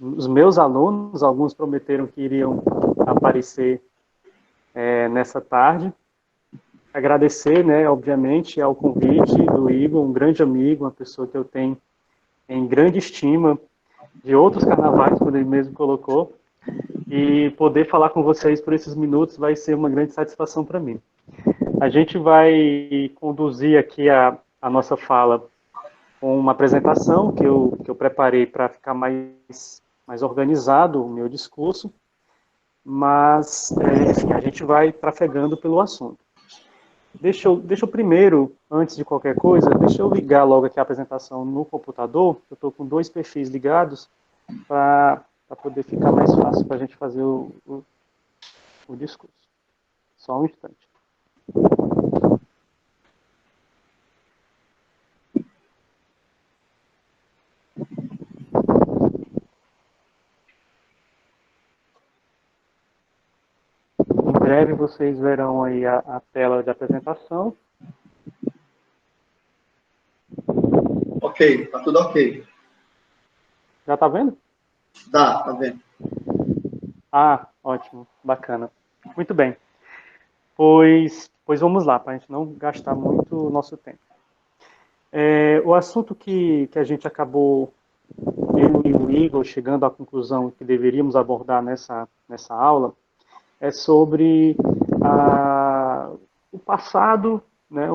os meus alunos, alguns prometeram que iriam aparecer nessa tarde. Agradecer, né, obviamente, ao convite do Igor, um grande amigo, uma pessoa que eu tenho em grande estima de outros carnavais, quando ele mesmo colocou, e poder falar com vocês por esses minutos vai ser uma grande satisfação para mim. A gente vai conduzir aqui a nossa fala com uma apresentação que eu preparei para ficar mais organizado o meu discurso, mas, enfim, a gente vai trafegando pelo assunto. Deixa eu primeiro, antes de qualquer coisa, deixa eu ligar logo aqui a apresentação no computador. Eu estou com 2 perfis ligados para poder ficar mais fácil para a gente fazer o discurso. Só um instante. Em breve vocês verão aí a tela de apresentação. Ok, tá tudo ok. Já está vendo? Tá vendo. Ah, ótimo, bacana. Muito bem. Pois vamos lá, para a gente não gastar muito o nosso tempo. O assunto que a gente acabou, eu e o Igor, chegando à conclusão que deveríamos abordar nessa aula, é sobre o passado, né,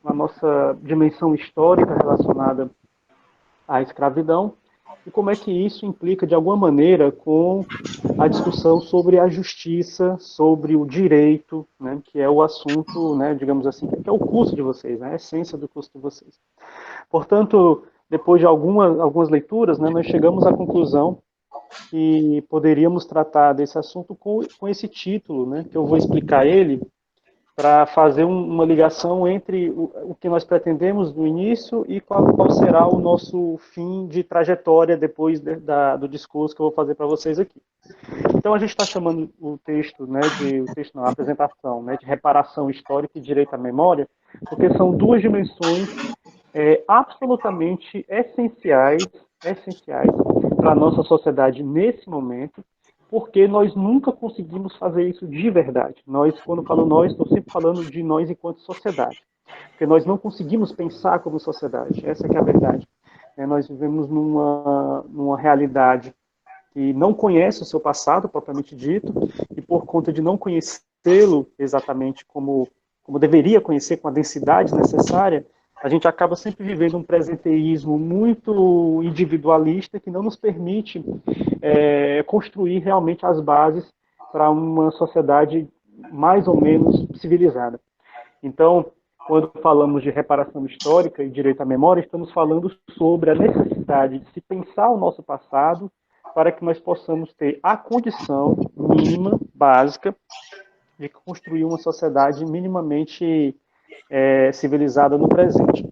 a nossa dimensão histórica relacionada à escravidão, e como é que isso implica, de alguma maneira, com a discussão sobre a justiça, sobre o direito, né, que é o assunto, né, digamos assim, que é o curso de vocês, né, a essência do curso de vocês. Portanto, depois de algumas leituras, né, nós chegamos à conclusão que poderíamos tratar desse assunto com esse título, né, que eu vou explicar ele, para fazer uma ligação entre o que nós pretendemos no início e qual será o nosso fim de trajetória depois do discurso que eu vou fazer para vocês aqui. Então a gente está chamando o texto, né, a apresentação, né, de reparação histórica e direito à memória, porque são 2 dimensões absolutamente essenciais para a nossa sociedade nesse momento, porque nós nunca conseguimos fazer isso de verdade. Nós, quando falo nós, estou sempre falando de nós enquanto sociedade, porque nós não conseguimos pensar como sociedade, essa que é a verdade. Nós vivemos numa realidade que não conhece o seu passado, propriamente dito, e por conta de não conhecê-lo exatamente como deveria conhecer, com a densidade necessária, a gente acaba sempre vivendo um presenteísmo muito individualista que não nos permite construir realmente as bases para uma sociedade mais ou menos civilizada. Então, quando falamos de reparação histórica e direito à memória, estamos falando sobre a necessidade de se pensar o nosso passado para que nós possamos ter a condição mínima, básica, de construir uma sociedade minimamente civilizada no presente.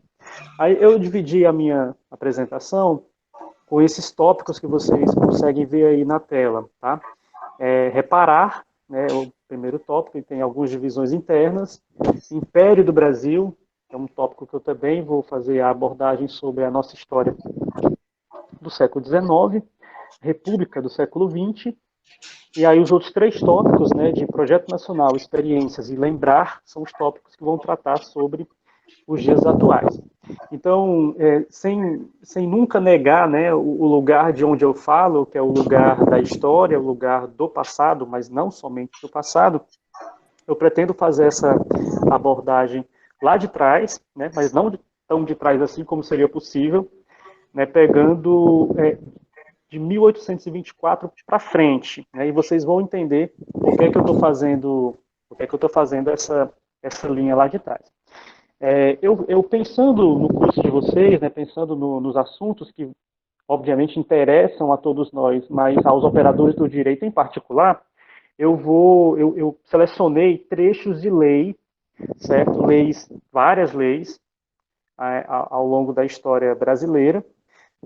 Aí eu dividi a minha apresentação com esses tópicos que vocês conseguem ver aí na tela. Tá? Reparar, né, o primeiro tópico, tem algumas divisões internas. Império do Brasil, é um tópico que eu também vou fazer a abordagem sobre a nossa história do século XIX, República do século XX, e aí os outros 3 tópicos, né, de projeto nacional, experiências e lembrar, são os tópicos que vão tratar sobre os dias atuais. Então, sem nunca negar, né, o lugar de onde eu falo, que é o lugar da história, o lugar do passado, mas não somente do passado, eu pretendo fazer essa abordagem lá de trás, né, mas não tão de trás assim como seria possível, né, pegando de 1824 para frente, né, e vocês vão entender por que eu estou fazendo essa linha lá de trás. Eu pensando no curso de vocês, né, pensando nos assuntos que obviamente interessam a todos nós, mas aos operadores do direito em particular, eu selecionei trechos de lei, certo? Várias leis ao longo da história brasileira,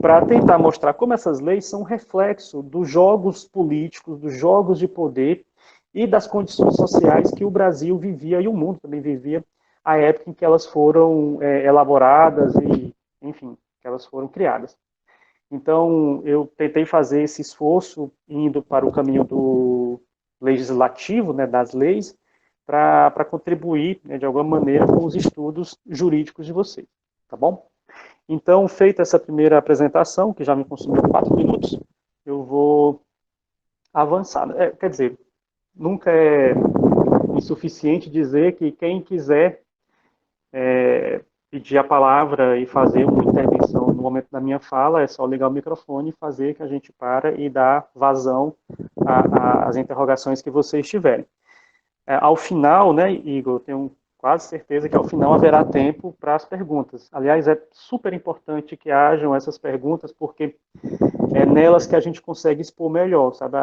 para tentar mostrar como essas leis são reflexo dos jogos políticos, dos jogos de poder e das condições sociais que o Brasil vivia e o mundo também vivia à época em que elas foram elaboradas e, enfim, que elas foram criadas. Então, eu tentei fazer esse esforço indo para o caminho do legislativo, né, das leis, para contribuir, né, de alguma maneira, com os estudos jurídicos de vocês, tá bom? Então, feita essa primeira apresentação, que já me consumiu 4 minutos, eu vou avançar. Quer dizer, nunca é insuficiente dizer que quem quiser pedir a palavra e fazer uma intervenção no momento da minha fala, é só ligar o microfone e fazer que a gente para e dá vazão às interrogações que vocês tiverem. Ao final, né, Igor, eu tenho quase certeza que ao final haverá tempo para as perguntas. Aliás, é super importante que hajam essas perguntas, porque é nelas que a gente consegue expor melhor, sabe?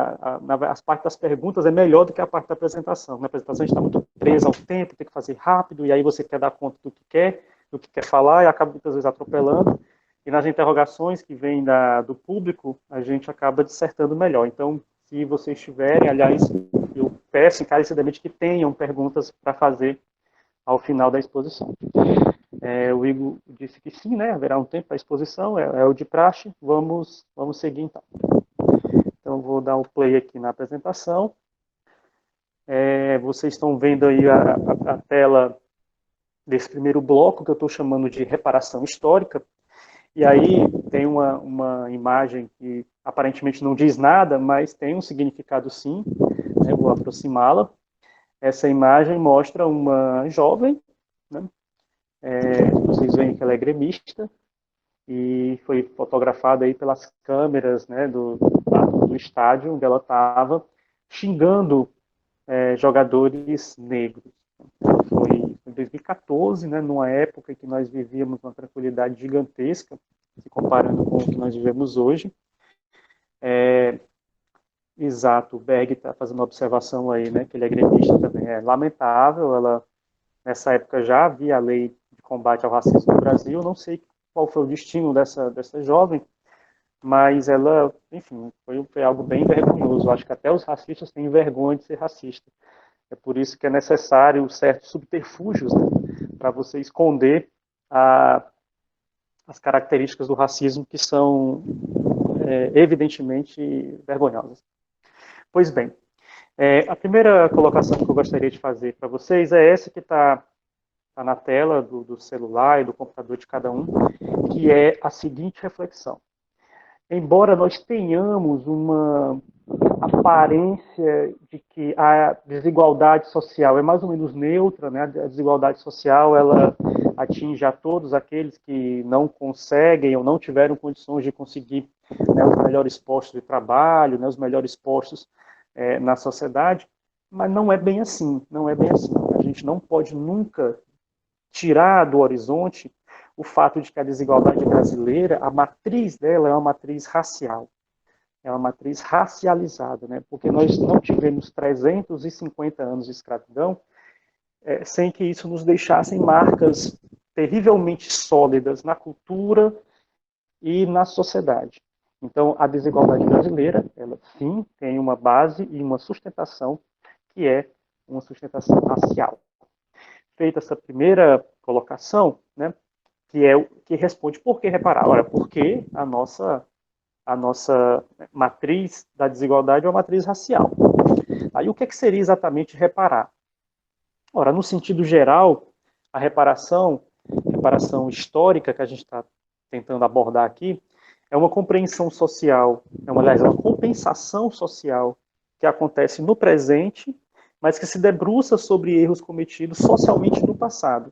As partes das perguntas é melhor do que a parte da apresentação. Na apresentação a gente está muito preso ao tempo, tem que fazer rápido, e aí você quer dar conta do que quer falar, e acaba muitas vezes atropelando. E nas interrogações que vêm do público, a gente acaba dissertando melhor. Então, se vocês tiverem, aliás, eu peço encarecidamente que tenham perguntas para fazer ao final da exposição. O Igor disse que sim, né? Haverá um tempo para a exposição, é o de praxe. Vamos seguir então. Então, vou dar o play aqui na apresentação. Vocês estão vendo aí a tela desse primeiro bloco, que eu estou chamando de reparação histórica. E aí tem uma imagem que aparentemente não diz nada, mas tem um significado sim, né? Vou aproximá-la. Essa imagem mostra uma jovem, né? Vocês veem que ela é gremista, e foi fotografada aí pelas câmeras, né, do estádio onde ela estava, xingando jogadores negros. Foi em 2014, né, numa época em que nós vivíamos uma tranquilidade gigantesca, se comparando com o que nós vivemos hoje. Exato, o Berg está fazendo uma observação aí, né, que ele é gremista também. É lamentável, nessa época já havia a lei de combate ao racismo no Brasil, não sei qual foi o destino dessa jovem, mas ela, enfim, foi algo bem vergonhoso. Acho que até os racistas têm vergonha de ser racista. É por isso que é necessário certos subterfúgios, né, para você esconder as características do racismo que são evidentemente vergonhosas. Pois bem, a primeira colocação que eu gostaria de fazer para vocês é essa que está na tela do celular e do computador de cada um, que é a seguinte reflexão. Embora nós tenhamos uma aparência de que a desigualdade social é mais ou menos neutra, né? A desigualdade social ela atinge a todos aqueles que não conseguem ou não tiveram condições de conseguir, né, os melhores postos de trabalho, né, os melhores postos na sociedade, mas não é bem assim, não é bem assim. A gente não pode nunca tirar do horizonte o fato de que a desigualdade brasileira, a matriz dela é uma matriz racial. É uma matriz racializada, né? Porque nós não tivemos 350 anos de escravidão sem que isso nos deixasse marcas terrivelmente sólidas na cultura e na sociedade. Então, a desigualdade brasileira, ela sim tem uma base e uma sustentação que é uma sustentação racial. Feita essa primeira colocação, né, que responde por que reparar? Ora, porque a nossa matriz da desigualdade é uma matriz racial. Aí o que seria exatamente reparar? Ora, no sentido geral, a reparação histórica que a gente está tentando abordar aqui, é uma compreensão social, aliás, uma compensação social que acontece no presente, mas que se debruça sobre erros cometidos socialmente no passado.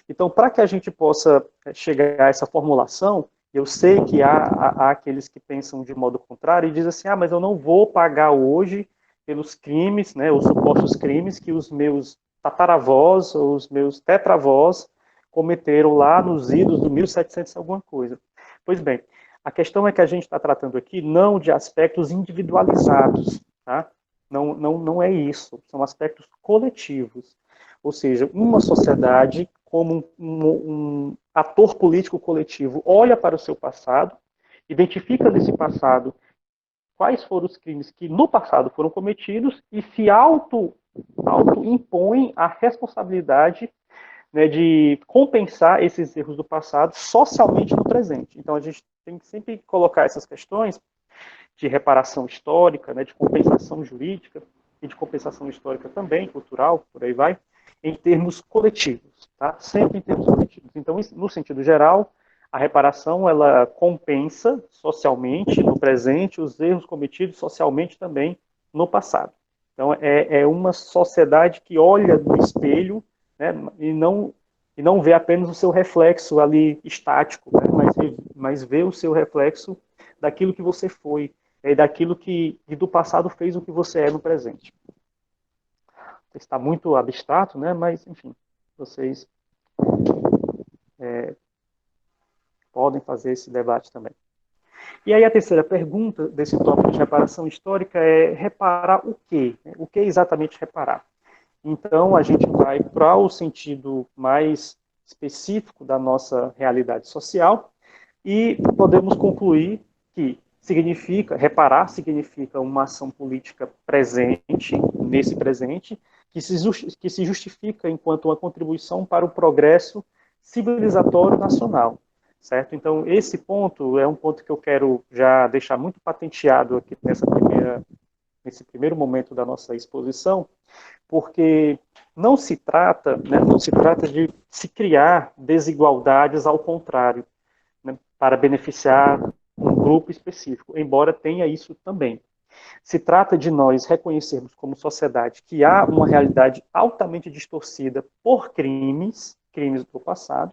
Então, para que a gente possa chegar a essa formulação, eu sei que há aqueles que pensam de modo contrário e dizem assim, mas eu não vou pagar hoje pelos crimes, né, os supostos crimes que os meus tataravós ou os meus tetravós cometeram lá nos idos do 1700 alguma coisa. Pois bem, a questão é que a gente está tratando aqui não de aspectos individualizados, tá? Não é isso, são aspectos coletivos. Ou seja, uma sociedade como um ator político coletivo olha para o seu passado, identifica nesse passado quais foram os crimes que no passado foram cometidos e se auto-impõe a responsabilidade, né, de compensar esses erros do passado socialmente no presente. Então, a gente tem que sempre colocar essas questões de reparação histórica, né, de compensação jurídica e de compensação histórica também, cultural, por aí vai, em termos coletivos, tá? Sempre em termos coletivos. Então, no sentido geral, a reparação, ela compensa socialmente, no presente, os erros cometidos socialmente também no passado. Então, é uma sociedade que olha no espelho, né, e não vê apenas o seu reflexo ali estático, né, mas vê o seu reflexo daquilo que você foi, daquilo que do passado fez o que você é no presente. Está muito abstrato, né? Mas, enfim, vocês podem fazer esse debate também. E aí a terceira pergunta desse tópico de reparação histórica é reparar o quê? O que exatamente reparar? Então, a gente vai para o sentido mais específico da nossa realidade social e podemos concluir que reparar significa uma ação política presente, nesse presente, que se justifica enquanto uma contribuição para o progresso civilizatório nacional, certo? Então, esse ponto é um ponto que eu quero já deixar muito patenteado aqui nesse primeiro momento da nossa exposição, porque não se trata, né, não se trata de se criar desigualdades ao contrário, né, para beneficiar um grupo específico, embora tenha isso também. Se trata de nós reconhecermos como sociedade que há uma realidade altamente distorcida por crimes do passado,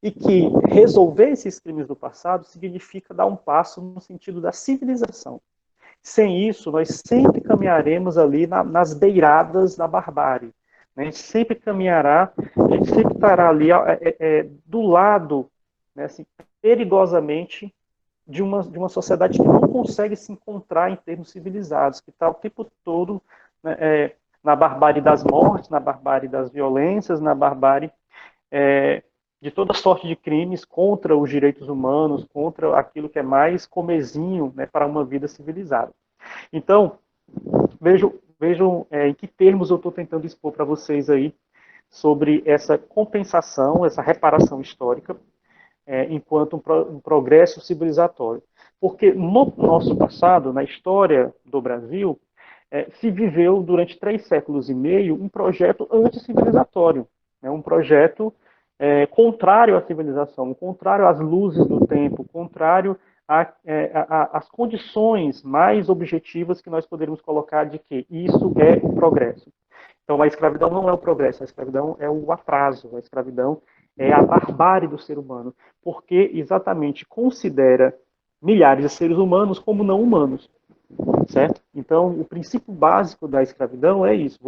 e que resolver esses crimes do passado significa dar um passo no sentido da civilização. Sem isso, nós sempre caminharemos ali nas beiradas da barbárie. A gente sempre caminhará, a gente sempre estará ali do lado, né, assim, perigosamente, de uma sociedade que não consegue se encontrar em termos civilizados, que está o tempo todo, né, na barbárie das mortes, na barbárie das violências, na barbárie de toda sorte de crimes contra os direitos humanos, contra aquilo que é mais comezinho, né, para uma vida civilizada. Então, vejam em que termos eu estou tentando expor para vocês aí sobre essa compensação, essa reparação histórica, enquanto um progresso civilizatório. Porque no nosso passado, na história do Brasil, se viveu durante 3 séculos e meio um projeto anticivilizatório, né, um projeto contrário à civilização, contrário às luzes do tempo, contrário às condições mais objetivas que nós poderíamos colocar de que isso é o progresso. Então, a escravidão não é o progresso, a escravidão é o atraso, a escravidão é a barbárie do ser humano, porque exatamente considera milhares de seres humanos como não humanos, certo? Então, o princípio básico da escravidão é isso,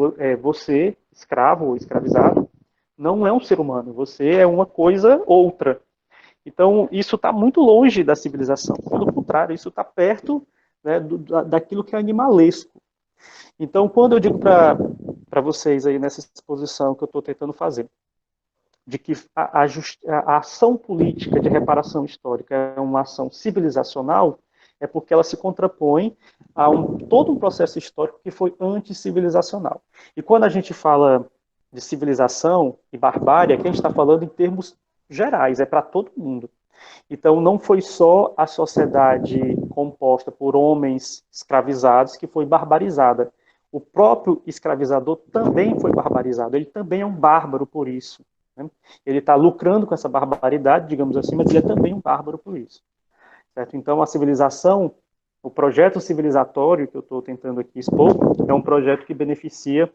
você, escravo ou escravizado, não é um ser humano, você é uma coisa outra. Então, isso está muito longe da civilização, pelo contrário, isso está perto, né, daquilo que é animalesco. Então, quando eu digo para vocês aí nessa exposição que eu estou tentando fazer, de que a ação política de reparação histórica é uma ação civilizacional, é porque ela se contrapõe a todo um processo histórico que foi anticivilizacional. E quando a gente fala de civilização e barbárie, aqui a gente está falando em termos gerais, é para todo mundo. Então, não foi só a sociedade composta por homens escravizados que foi barbarizada. O próprio escravizador também foi barbarizado, ele também é um bárbaro por isso. Né? Ele está lucrando com essa barbaridade, digamos assim, mas ele é também um bárbaro por isso. Certo? Então, a civilização, o projeto civilizatório que eu estou tentando aqui expor, é um projeto que beneficia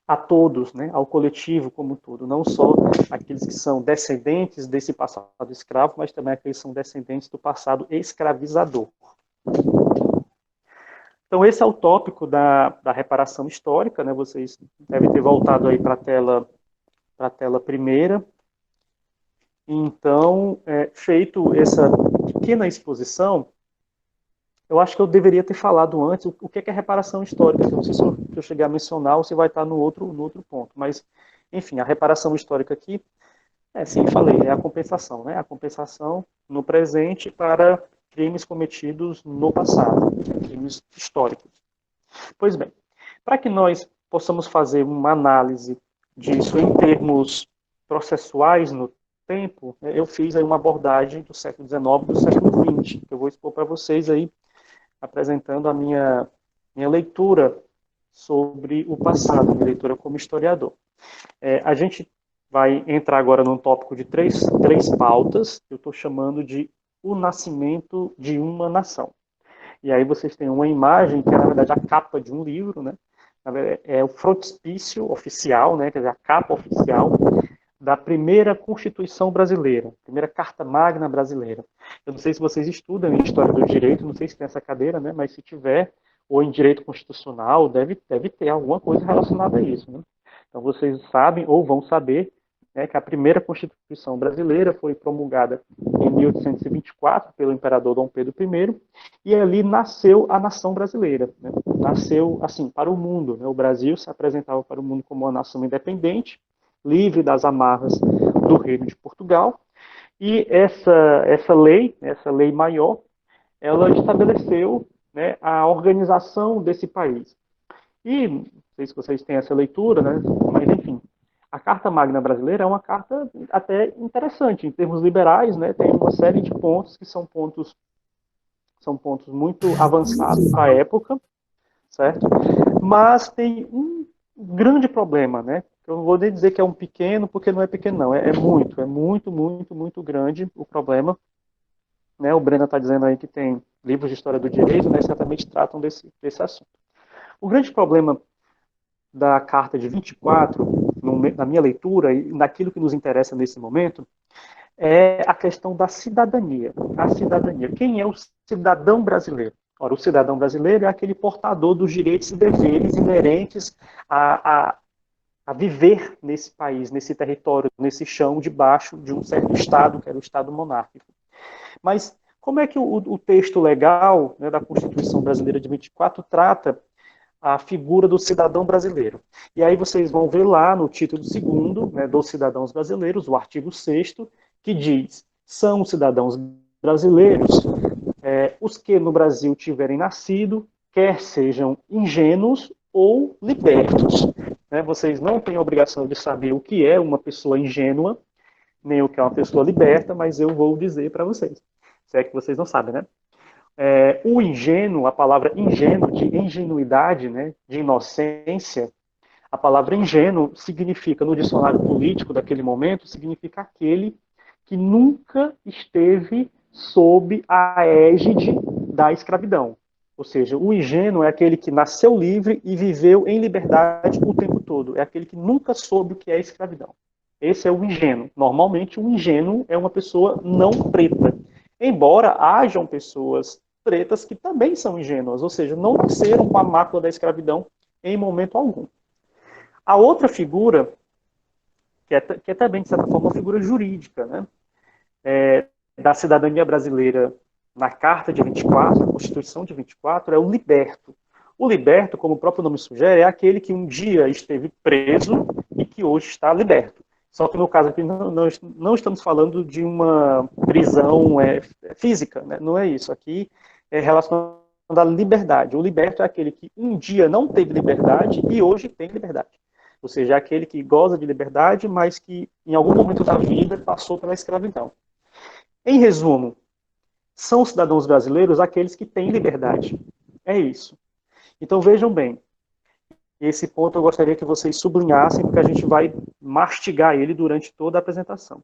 a todos, né, ao coletivo como um todo, não só aqueles que são descendentes desse passado escravo, mas também aqueles que são descendentes do passado escravizador. Então, esse é o tópico da reparação histórica, né? Vocês devem ter voltado aí para a tela primeira. Então, feito essa pequena exposição, eu acho que eu deveria ter falado antes o que é reparação histórica. Eu não sei se eu cheguei a mencionar ou se vai estar no outro ponto. Mas, enfim, a reparação histórica aqui, sim, falei, é a compensação, né? A compensação no presente para crimes cometidos no passado, crimes históricos. Pois bem, para que nós possamos fazer uma análise disso em termos processuais no tempo, né, eu fiz aí uma abordagem do século XIX, do século XX, que eu vou expor para vocês aí, apresentando a minha leitura sobre o passado, minha leitura como historiador. A gente vai entrar agora num tópico de três pautas, que eu estou chamando de o nascimento de uma nação. E aí vocês têm uma imagem, que é, na verdade, a capa de um livro, né? É o frontispício oficial, né? Quer dizer, a capa oficial da primeira Constituição brasileira, primeira Carta Magna brasileira. Eu não sei se vocês estudam em História do Direito, não sei se tem essa cadeira, né? Mas se tiver, ou em Direito Constitucional, deve ter alguma coisa relacionada a isso, né? Então vocês sabem, ou vão saber, né, que a primeira Constituição brasileira foi promulgada em 1824 pelo imperador Dom Pedro I, e ali nasceu a nação brasileira, né? Nasceu, assim, para o mundo, né? O Brasil se apresentava para o mundo como uma nação independente, livre das amarras do Reino de Portugal, e essa lei maior, ela estabeleceu, né, a organização desse país. E, não sei se vocês têm essa leitura, né, mas enfim, a Carta Magna Brasileira é uma carta até interessante, em termos liberais, né, tem uma série de pontos que são pontos muito avançados para a época, certo? Mas tem um grande problema, né? Eu não vou nem dizer que é um pequeno, porque não é pequeno, não. É muito grande o problema. Né? O Breno está dizendo aí que tem livros de história do direito, né? Certamente tratam desse assunto. O grande problema da Carta de 24, na minha leitura, e naquilo que nos interessa nesse momento, é a questão da cidadania. A cidadania. Quem é o cidadão brasileiro? Ora, o cidadão brasileiro é aquele portador dos direitos e deveres inerentes a viver nesse país, nesse território, nesse chão, debaixo de um certo Estado, que era o Estado monárquico. Mas como é que o texto legal, né, da Constituição Brasileira de 24 trata a figura do cidadão brasileiro? E aí vocês vão ver lá no título 2º, né, dos cidadãos brasileiros, o artigo 6º, que diz: são os cidadãos brasileiros os que no Brasil tiverem nascido, quer sejam ingênuos ou libertos. Né? Vocês não têm a obrigação de saber o que é uma pessoa ingênua, nem o que é uma pessoa liberta, mas eu vou dizer para vocês. Se é que vocês não sabem, né? O ingênuo, a palavra ingênuo, de ingenuidade, né, de inocência, a palavra ingênuo significa, no dicionário político daquele momento, significa aquele que nunca esteve sob a égide da escravidão. Ou seja, o ingênuo é aquele que nasceu livre e viveu em liberdade o tempo todo. É aquele que nunca soube o que é escravidão. Esse é o ingênuo. Normalmente, o ingênuo é uma pessoa não preta. Embora hajam pessoas pretas que também são ingênuas, ou seja, não nasceram com a mácula da escravidão em momento algum. A outra figura, que é também, de certa forma, uma figura jurídica, né, da cidadania brasileira na Carta de 24, a Constituição de 24, é o liberto. O liberto, como o próprio nome sugere, é aquele que um dia esteve preso e que hoje está liberto. Só que no caso aqui não estamos falando de uma prisão física, né? Não é isso. Aqui é relacionado à liberdade. O liberto é aquele que um dia não teve liberdade e hoje tem liberdade. Ou seja, é aquele que goza de liberdade, mas que em algum momento da vida passou pela escravidão. Em resumo, são cidadãos brasileiros aqueles que têm liberdade. É isso. Então vejam bem, esse ponto eu gostaria que vocês sublinhassem, porque a gente vai mastigar ele durante toda a apresentação.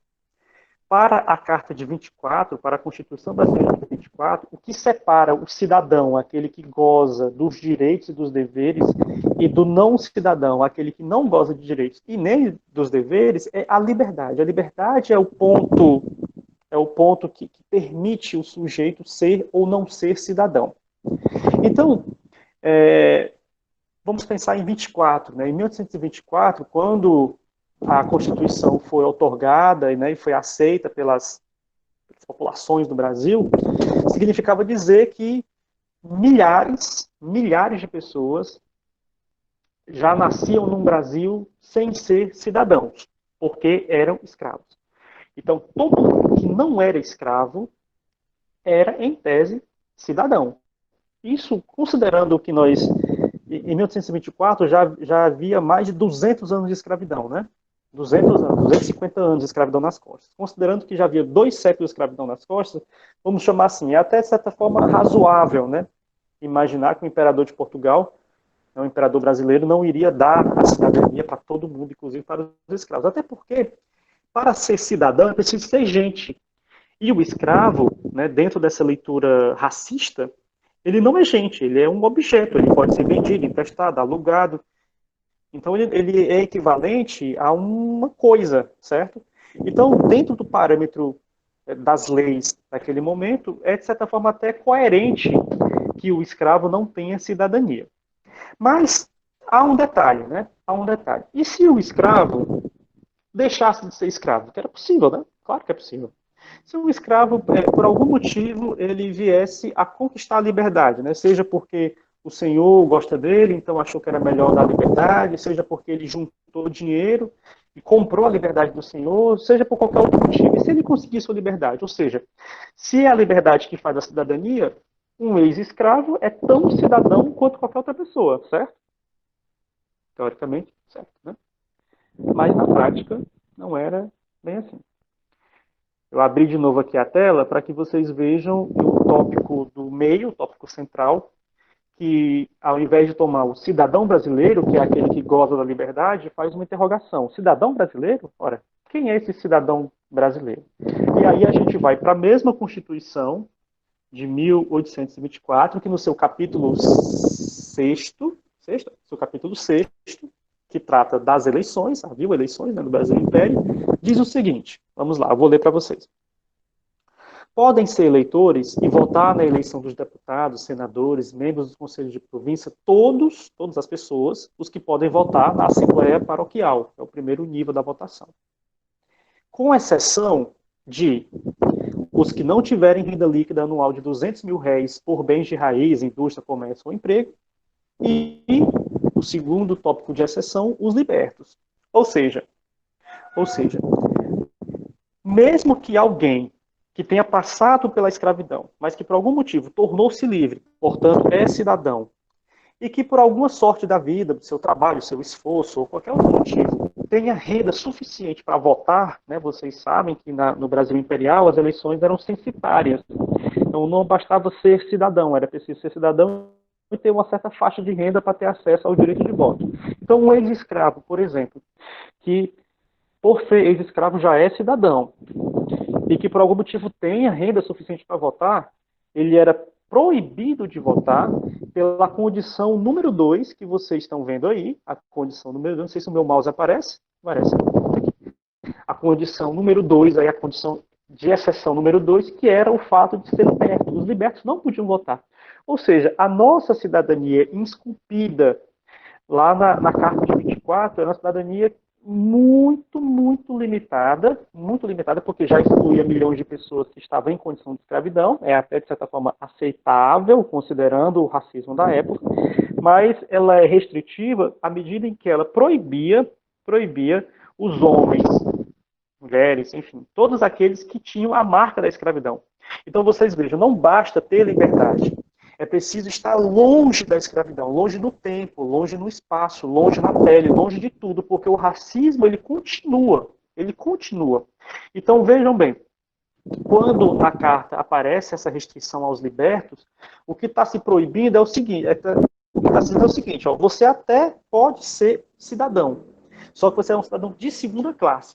Para a Carta de 24, para a Constituição Brasileira de 24, o que separa o cidadão, aquele que goza dos direitos e dos deveres, e do não cidadão, aquele que não goza de direitos e nem dos deveres, é a liberdade. A liberdade é o ponto que permite o sujeito ser ou não ser cidadão. Então, vamos pensar em 24. Né? Em 1824, quando a Constituição foi outorgada, né, e foi aceita pelas populações do Brasil, significava dizer que milhares de pessoas já nasciam no Brasil sem ser cidadãos, porque eram escravos. Então, todo mundo que não era escravo era, em tese, cidadão. Isso, considerando que nós, em 1824, já havia mais de 200 anos de escravidão, né? 200 anos, 250 anos de escravidão nas costas. Considerando que já havia 2 séculos de escravidão nas costas, vamos chamar assim, é até de certa forma razoável, né? Imaginar que o imperador de Portugal, o imperador brasileiro, não iria dar a cidadania para todo mundo, inclusive para os escravos. Até porque, para ser cidadão, é preciso ser gente. E o escravo, né, dentro dessa leitura racista, ele não é gente, ele é um objeto, ele pode ser vendido, emprestado, alugado. Então, ele é equivalente a uma coisa, certo? Então, dentro do parâmetro das leis daquele momento, é, de certa forma, até coerente que o escravo não tenha cidadania. Mas há um detalhe, né? Há um detalhe. E se o escravo deixasse de ser escravo? Que era possível, né? Claro que é possível. Se um escravo, por algum motivo, ele viesse a conquistar a liberdade, né? Seja porque o senhor gosta dele, então achou que era melhor dar liberdade, seja porque ele juntou dinheiro e comprou a liberdade do senhor, seja por qualquer outro motivo. E se ele conseguisse sua liberdade? Ou seja, se é a liberdade que faz a cidadania, um ex-escravo é tão cidadão quanto qualquer outra pessoa, certo? Teoricamente, certo, né? Mas na prática não era bem assim. Eu abri de novo aqui a tela para que vocês vejam o tópico do meio, o tópico central, que ao invés de tomar o cidadão brasileiro, que é aquele que goza da liberdade, faz uma interrogação. Cidadão brasileiro? Ora, quem é esse cidadão brasileiro? E aí a gente vai para a mesma Constituição de 1824, que no seu capítulo sexto, que trata das eleições, havia eleições, né, no Brasil Império, diz o seguinte, vamos lá, eu vou ler para vocês. Podem ser eleitores e votar na eleição dos deputados, senadores, membros dos conselhos de província, todas as pessoas, os que podem votar na Assembleia Paroquial, é o primeiro nível da votação. Com exceção de os que não tiverem renda líquida anual de 200 mil réis por bens de raiz, indústria, comércio ou emprego, e o segundo tópico de exceção, os libertos. Ou seja, mesmo que alguém que tenha passado pela escravidão, mas que por algum motivo tornou-se livre, portanto é cidadão, e que por alguma sorte da vida, do seu trabalho, do seu esforço, ou qualquer outro motivo, tenha renda suficiente para votar, né? Vocês sabem que no Brasil Imperial as eleições eram censitárias. Então não bastava ser cidadão, era preciso ser cidadão e ter uma certa faixa de renda para ter acesso ao direito de voto. Então um ex-escravo, por exemplo, que por ser ex-escravo já é cidadão, e que por algum motivo tenha renda suficiente para votar, ele era proibido de votar pela condição número 2, que vocês estão vendo aí, a condição número 2, não sei se o meu mouse aparece, a condição número 2, aí a condição de exceção número 2, que era o fato de ser liberto. Os libertos não podiam votar. Ou seja, a nossa cidadania esculpida lá na Carta de 24 era uma cidadania muito limitada, porque já excluía milhões de pessoas que estavam em condição de escravidão, é até de certa forma aceitável, considerando o racismo da época, mas ela é restritiva à medida em que ela proibia os homens, mulheres, enfim, todos aqueles que tinham a marca da escravidão. Então vocês vejam, não basta ter liberdade, é preciso estar longe da escravidão, longe do tempo, longe no espaço, longe na pele, longe de tudo, porque o racismo ele continua. Então vejam bem, quando na carta aparece essa restrição aos libertos, o que está se proibindo é o seguinte, ó, você até pode ser cidadão, só que você é um cidadão de segunda classe.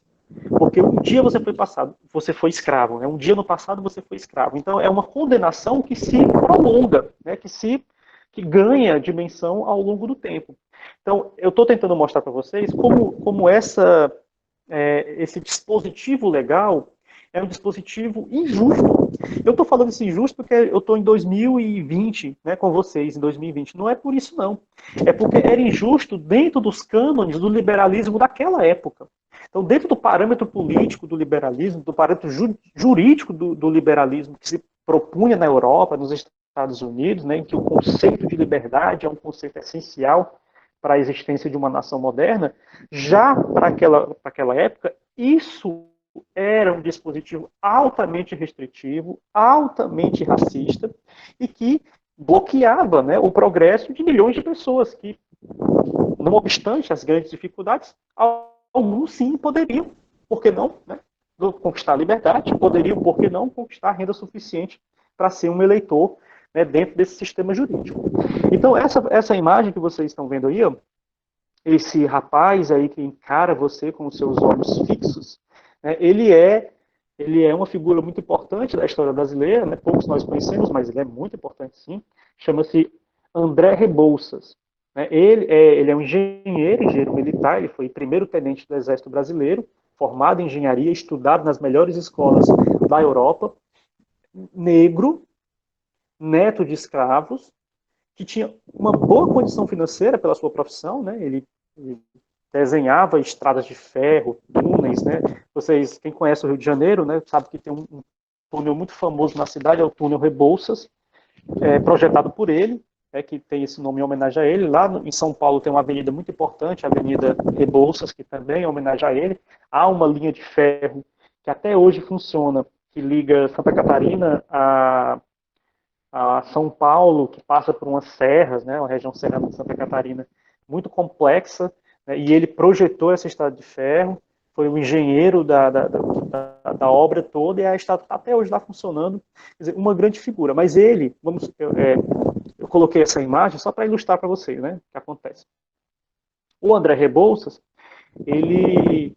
Porque um dia você foi escravo, né? Um dia no passado você foi escravo. Então é uma condenação que se prolonga, né? Que ganha dimensão ao longo do tempo. Então eu estou tentando mostrar para vocês como esse dispositivo legal é um dispositivo injusto. Eu estou falando isso injusto porque eu estou em 2020, né, com vocês, em 2020. Não é por isso, não. É porque era injusto dentro dos cânones do liberalismo daquela época. Então, dentro do parâmetro político do liberalismo, do parâmetro jurídico do liberalismo que se propunha na Europa, nos Estados Unidos, né, em que o conceito de liberdade é um conceito essencial para a existência de uma nação moderna, já para aquela época, isso era um dispositivo altamente restritivo, altamente racista, e que bloqueava, né, o progresso de milhões de pessoas que, não obstante as grandes dificuldades, alguns sim poderiam, por que não, né, conquistar a liberdade, poderiam, por que não, conquistar renda suficiente para ser um eleitor, né, dentro desse sistema jurídico. Então, essa imagem que vocês estão vendo aí, ó, esse rapaz aí que encara você com os seus olhos fixos, né, ele é uma figura muito importante da história brasileira, né, poucos nós conhecemos, mas ele é muito importante sim, chama-se André Rebouças. Né, ele é um engenheiro militar, ele foi primeiro tenente do Exército Brasileiro, formado em engenharia, estudado nas melhores escolas da Europa, negro, neto de escravos, que tinha uma boa condição financeira pela sua profissão, né? Ele desenhava estradas de ferro, túneis, né? Vocês, quem conhece o Rio de Janeiro, né, sabe que tem um túnel muito famoso na cidade, é o túnel Rebouças, projetado por ele, que tem esse nome em homenagem a ele. Lá em São Paulo tem uma avenida muito importante, a Avenida Rebouças, que também é homenagem a ele. Há uma linha de ferro que até hoje funciona, que liga Santa Catarina a São Paulo, que passa por umas serras, né, uma região serrana de Santa Catarina muito complexa, né, e ele projetou essa estrada de ferro, foi o engenheiro da obra toda, e a estrada está até hoje lá funcionando. Quer dizer, uma grande figura. Mas ele, eu coloquei essa imagem só para ilustrar para vocês, né, o que acontece. O André Rebouças, ele,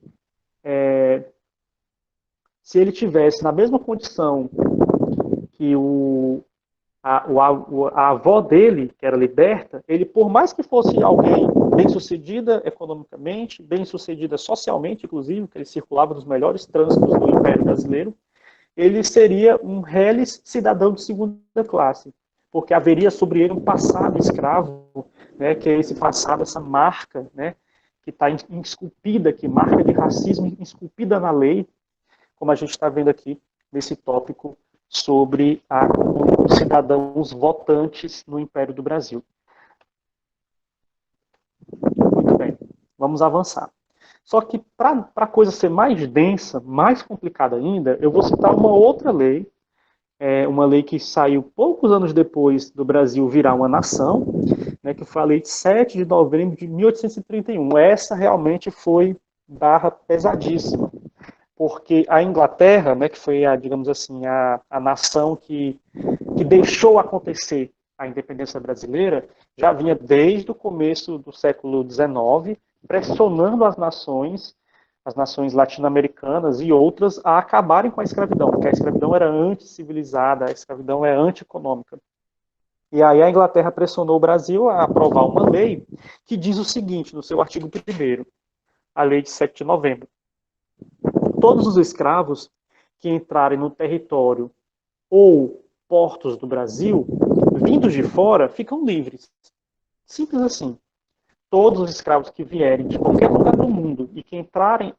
se ele tivesse na mesma condição que a avó dele, que era liberta, ele, por mais que fosse alguém bem-sucedida economicamente, bem-sucedida socialmente, inclusive, que ele circulava nos melhores trânsitos do Império Brasileiro, ele seria um reles cidadão de segunda classe, porque haveria sobre ele um passado escravo, né, que é esse passado, essa marca, né, que está esculpida aqui, marca de racismo esculpida na lei, como a gente está vendo aqui nesse tópico sobre os cidadãos votantes no Império do Brasil. Muito bem, vamos avançar. Só que para a coisa ser mais densa, mais complicada ainda, eu vou citar uma outra lei, uma lei que saiu poucos anos depois do Brasil virar uma nação, né, que foi a Lei de 7 de novembro de 1831. Essa realmente foi barra pesadíssima, porque a Inglaterra, né, que foi, digamos assim, a nação que deixou acontecer a independência brasileira, já vinha desde o começo do século XIX, pressionando as nações latino-americanas e outras, a acabarem com a escravidão, porque a escravidão era anti-civilizada, a escravidão é anti-econômica. E aí a Inglaterra pressionou o Brasil a aprovar uma lei que diz o seguinte, no seu artigo 1º, a Lei de 7 de novembro. Todos os escravos que entrarem no território ou portos do Brasil, vindos de fora, ficam livres. Simples assim. Todos os escravos que vierem de qualquer lugar do mundo e que entrarem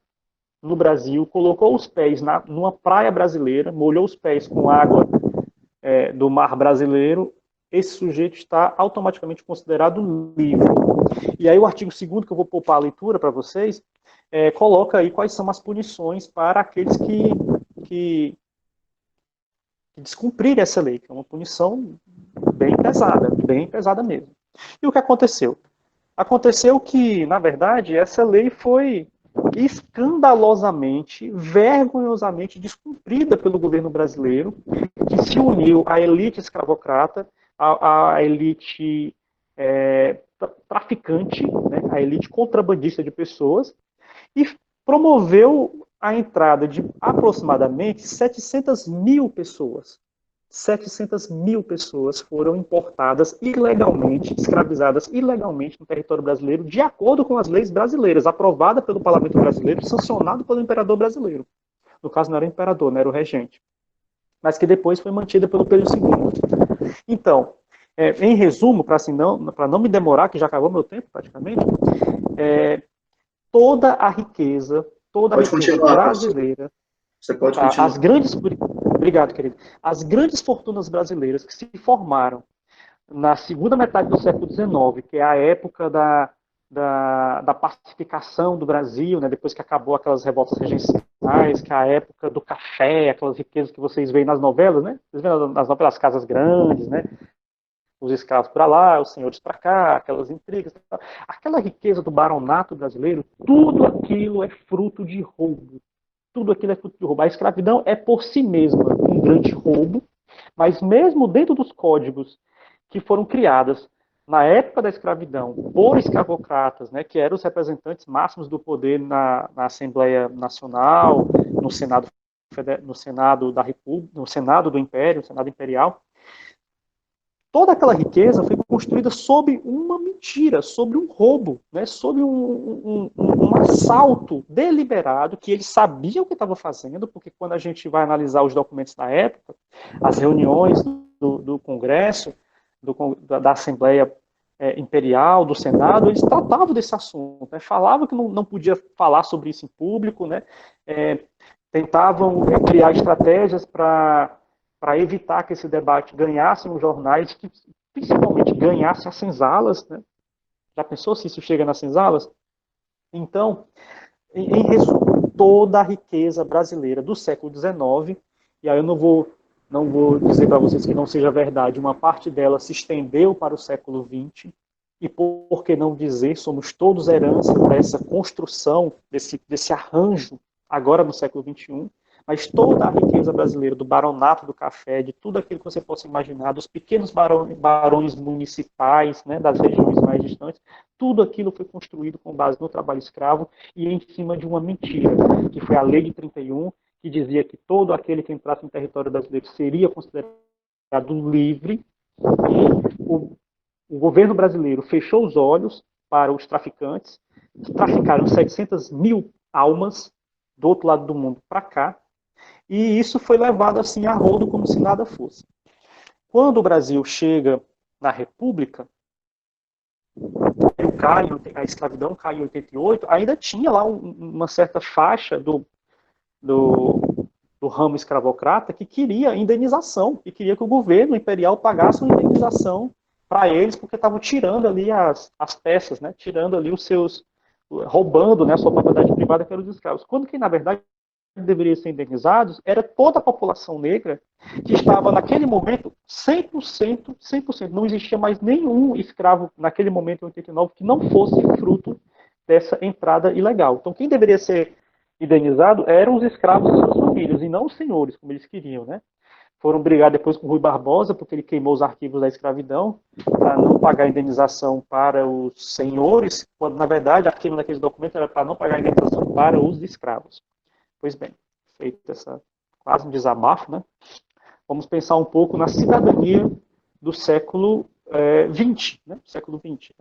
no Brasil, colocou os pés numa praia brasileira, molhou os pés com água do mar brasileiro, esse sujeito está automaticamente considerado livre. E aí o artigo 2º, que eu vou poupar a leitura para vocês, coloca aí quais são as punições para aqueles que descumprirem essa lei, que é uma punição bem pesada mesmo. E o que aconteceu? Aconteceu que, na verdade, essa lei foi escandalosamente, vergonhosamente descumprida pelo governo brasileiro, que se uniu à elite escravocrata, à elite traficante, né, à elite contrabandista de pessoas, e promoveu a entrada de aproximadamente 700 mil pessoas. 700 mil pessoas foram importadas ilegalmente, escravizadas ilegalmente no território brasileiro, de acordo com as leis brasileiras, aprovada pelo Parlamento Brasileiro, sancionado pelo imperador brasileiro. No caso, não era o imperador, não era o regente. Mas que depois foi mantida pelo Pedro II. Então, em resumo, para assim não me demorar, que já acabou meu tempo praticamente, toda a riqueza brasileira, você pode continuar. Obrigado, querido. As grandes fortunas brasileiras que se formaram na segunda metade do século XIX, que é a época da pacificação do Brasil, né, depois que acabou aquelas revoltas regenciais, que é a época do café, aquelas riquezas que vocês veem nas novelas, né? Vocês veem nas novelas Casas Grandes, né? os escravos para lá, os senhores para cá, aquelas intrigas, aquela riqueza do baronato brasileiro, tudo aquilo é fruto de roubo. Tudo aquilo é fruto de roubo. A escravidão é por si mesma um grande roubo, mas mesmo dentro dos códigos que foram criados na época da escravidão por escravocratas, né, que eram os representantes máximos do poder na Assembleia Nacional, no Senado, no Senado da República, no Senado do Império, no Senado Imperial, toda aquela riqueza foi construída sob uma mentira, sobre um roubo, né, sob um assalto deliberado, que eles sabiam o que estavam fazendo, porque quando a gente vai analisar os documentos da época, as reuniões do Congresso, da Assembleia Imperial, do Senado, eles tratavam desse assunto, né, falavam que não podia falar sobre isso em público, né, tentavam criar estratégias para evitar que esse debate ganhasse nos jornais, que principalmente ganhasse as senzalas, né? Já pensou se isso chega nas senzalas? Então, em resumo, toda a riqueza brasileira do século XIX, e aí eu não vou dizer para vocês que não seja verdade, uma parte dela se estendeu para o século XX, e por que não dizer, somos todos herança dessa construção, desse arranjo, agora no século XXI, mas toda a riqueza brasileira, do baronato do café, de tudo aquilo que você possa imaginar, dos pequenos barões municipais, né, das regiões mais distantes, tudo aquilo foi construído com base no trabalho escravo e em cima de uma mentira, que foi a Lei de 31, que dizia que todo aquele que entrasse no território brasileiro seria considerado livre, e o governo brasileiro fechou os olhos para os traficantes, traficaram 700 mil almas do outro lado do mundo para cá, e isso foi levado assim a rodo como se nada fosse. Quando o Brasil chega na República, a escravidão cai em 88, ainda tinha lá uma certa faixa do ramo escravocrata que queria indenização, que queria que o governo imperial pagasse uma indenização para eles, porque estavam tirando ali as peças, né? Tirando ali os seus, roubando, né, a sua propriedade privada, que eram os escravos. Quando que, na verdade, deveriam ser indenizados era toda a população negra que estava, naquele momento, 100%, 100%. Não existia mais nenhum escravo, naquele momento, em 89, que não fosse fruto dessa entrada ilegal. Então, quem deveria ser indenizado eram os escravos e suas famílias, e não os senhores, como eles queriam, né? Foram brigar depois com o Rui Barbosa, porque ele queimou os arquivos da escravidão, para não pagar a indenização para os senhores, quando, na verdade, aquilo naqueles documentos era para não pagar a indenização para os escravos. Pois bem, feito essa quase um desabafo, né? Vamos pensar um pouco na cidadania do século XX, né? Século XX.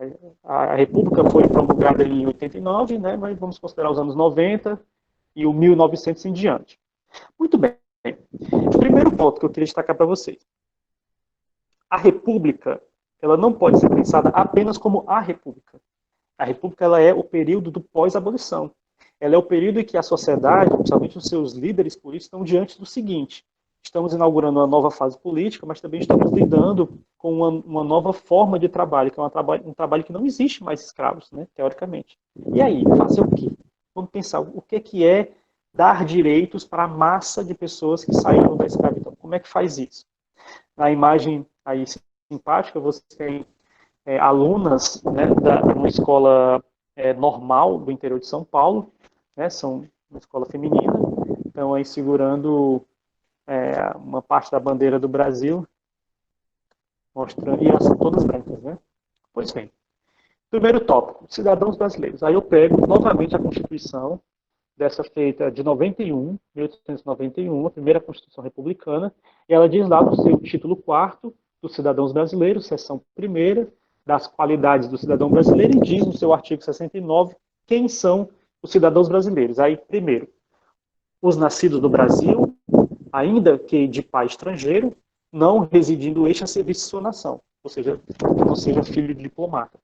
A República foi promulgada em 89, né? Mas vamos considerar os anos 90 e o 1900 em diante. Muito bem. O primeiro ponto que eu queria destacar para vocês. A República, ela não pode ser pensada apenas como a República. A República, ela é o período do pós-abolição. Ela é o período em que a sociedade, principalmente os seus líderes políticos, estão diante do seguinte: estamos inaugurando uma nova fase política, mas também estamos lidando com uma nova forma de trabalho, que é um trabalho que não existe mais escravos, né, teoricamente. E aí, fazer o quê? Vamos pensar, o que é dar direitos para a massa de pessoas que saíram da escravidão? Como é que faz isso? Na imagem aí simpática, você tem alunas, né, de uma escola normal do interior de São Paulo, né, são uma escola feminina, estão aí segurando uma parte da bandeira do Brasil, mostrando, e elas são todas brancas, né? Pois bem, primeiro tópico, cidadãos brasileiros. Aí eu pego novamente a Constituição, dessa feita de 1891, a primeira Constituição republicana, e ela diz lá no seu título 4º, dos cidadãos brasileiros, seção 1ª, das qualidades do cidadão brasileiro, e diz no seu artigo 69 quem são os cidadãos brasileiros. Aí, primeiro, os nascidos no Brasil, ainda que de pai estrangeiro, não residindo este a serviço de sua nação, ou seja, que não seja filho de diplomata.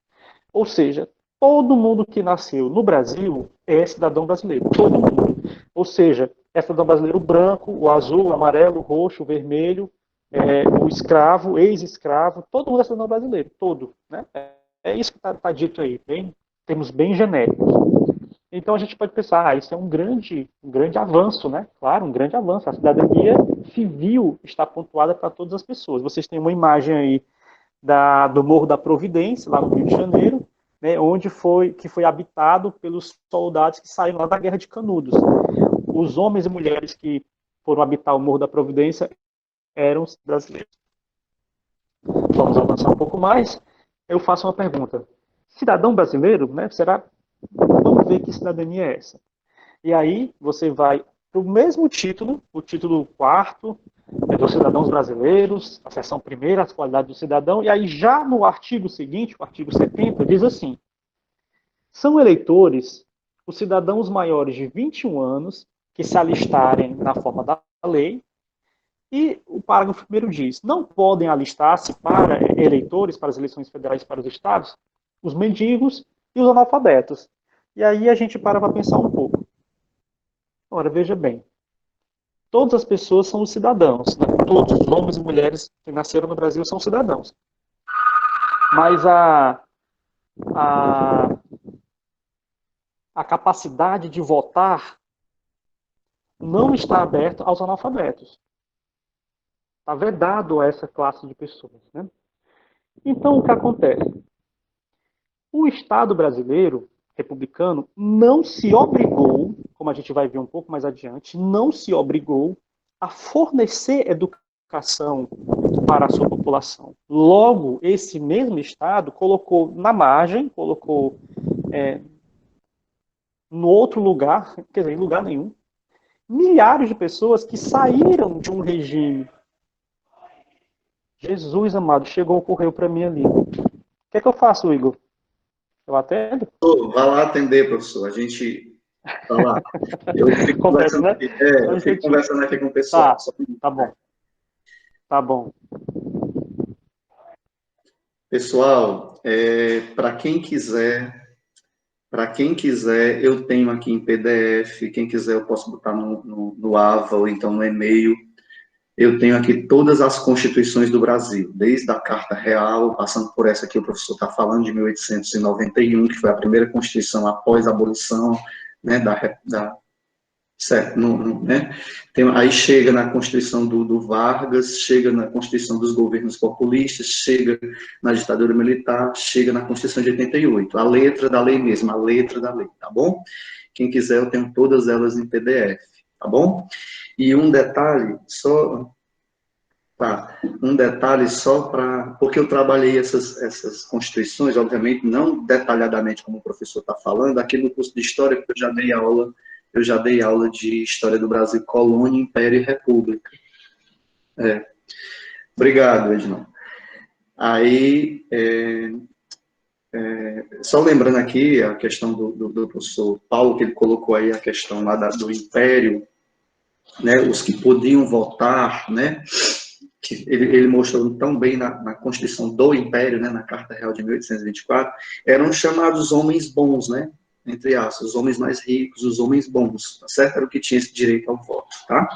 Ou seja, todo mundo que nasceu no Brasil é cidadão brasileiro, todo mundo. Ou seja, é cidadão brasileiro branco, o azul, o amarelo, o roxo, o vermelho, o escravo, ex-escravo, todo mundo é cidadão brasileiro, todo. Né? É isso que está dito aí, termos bem genéricos. Então a gente pode pensar, isso é um grande avanço, né? Claro, um grande avanço. A cidadania civil está pontuada para todas as pessoas. Vocês têm uma imagem aí do Morro da Providência, lá no Rio de Janeiro, né, que foi habitado pelos soldados que saíram lá da Guerra de Canudos. Os homens e mulheres que foram habitar o Morro da Providência eram brasileiros. Vamos avançar um pouco mais. Eu faço uma pergunta. Cidadão brasileiro, né? Vamos ver que cidadania é essa. E aí você vai para o mesmo título, o título 4 dos cidadãos brasileiros, a seção 1ª, as qualidades do cidadão, e aí já no artigo seguinte, o artigo 70, diz assim: são eleitores os cidadãos maiores de 21 anos que se alistarem na forma da lei. E o parágrafo 1º diz: não podem alistar-se para eleitores, para as eleições federais para os estados, os mendigos e os analfabetos. E aí a gente para pensar um pouco. Ora, veja bem, todas as pessoas são os cidadãos, né? Todos os homens e mulheres que nasceram no Brasil são cidadãos. Mas a capacidade de votar não está aberta aos analfabetos. Está vedado a essa classe de pessoas, né? Então, o que acontece? O Estado brasileiro, republicano, não se obrigou, como a gente vai ver um pouco mais adiante, não se obrigou a fornecer educação para a sua população. Logo, esse mesmo Estado colocou na margem, colocou no outro lugar, quer dizer, em lugar nenhum, milhares de pessoas que saíram de um regime. Jesus amado, chegou o correio para mim ali. O que é que eu faço, Igor? Eu atendo? Vai lá atender, professor. A gente tá lá. Eu fico Acontece, conversando né? aqui, eu fico conversando aqui com o pessoal. Tá, tá bom. Tá bom. Pessoal, para quem quiser, eu tenho aqui em PDF. Quem quiser, eu posso botar no AVA ou então no e-mail. Eu tenho aqui todas as constituições do Brasil, desde a Carta Real, passando por essa que o professor está falando, de 1891, que foi a primeira Constituição após a abolição, né, certo, né? Aí chega na Constituição do Vargas, chega na Constituição dos governos populistas, chega na ditadura militar, chega na Constituição de 88, a letra da lei mesmo, a letra da lei, tá bom? Quem quiser, eu tenho todas elas em PDF, tá bom? E um detalhe só, porque eu trabalhei essas constituições, obviamente, não detalhadamente como o professor está falando, aqui no curso de História, que eu já dei aula de História do Brasil, Colônia, Império e República. Obrigado, Ednon. Aí, só lembrando aqui a questão do professor Paulo, que ele colocou aí a questão lá do Império, né, os que podiam votar, né, que ele mostrou tão bem na Constituição do Império, né, na Carta Real de 1824, eram chamados homens bons, né, entre aspas, os homens mais ricos, os homens bons, tá certo? Era o que tinha esse direito ao voto, tá?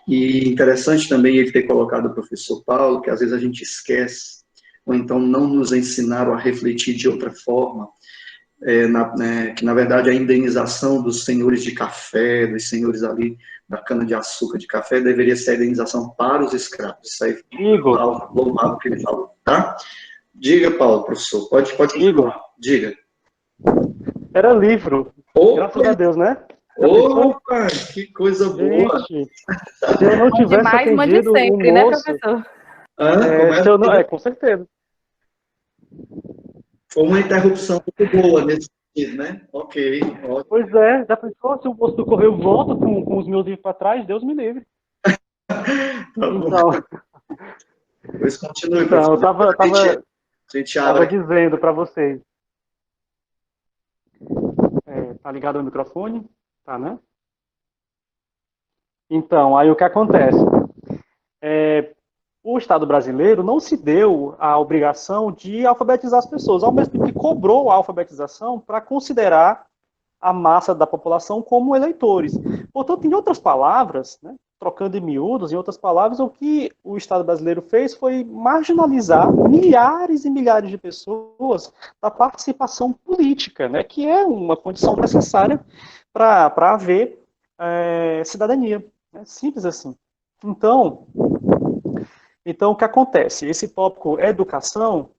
E interessante também ele ter colocado o professor Paulo, que às vezes a gente esquece, ou então não nos ensinaram a refletir de outra forma, que na verdade a indenização dos senhores de café, dos senhores ali da cana-de-açúcar de café, deveria ser a indenização para os escravos. Isso aí Igor. Louvado que ele falou, tá? Diga, Paulo, professor, pode Igor. Diga. Era livro. Opa. Graças a Deus, né? Opa, que coisa boa. Gente, se eu não tivesse mais atendido uma de sempre, o né, moço... professor? Com certeza. Foi uma interrupção muito boa nesse sentido, né? Ok, ótimo. Pois é, já pensou se o moço do correio volta com os meus livros para trás? Deus me livre. Então, pois continue, então eu estava dizendo para vocês. Tá ligado ao microfone? Tá, né? Então, aí o que acontece? O Estado brasileiro não se deu a obrigação de alfabetizar as pessoas, ao mesmo tempo que cobrou a alfabetização para considerar a massa da população como eleitores. Portanto, em outras palavras, né, trocando em miúdos, em outras palavras, o que o Estado brasileiro fez foi marginalizar milhares e milhares de pessoas da participação política, né, que é uma condição necessária para haver cidadania. Né, simples assim. Então, Então, o que acontece? Esse tópico educação,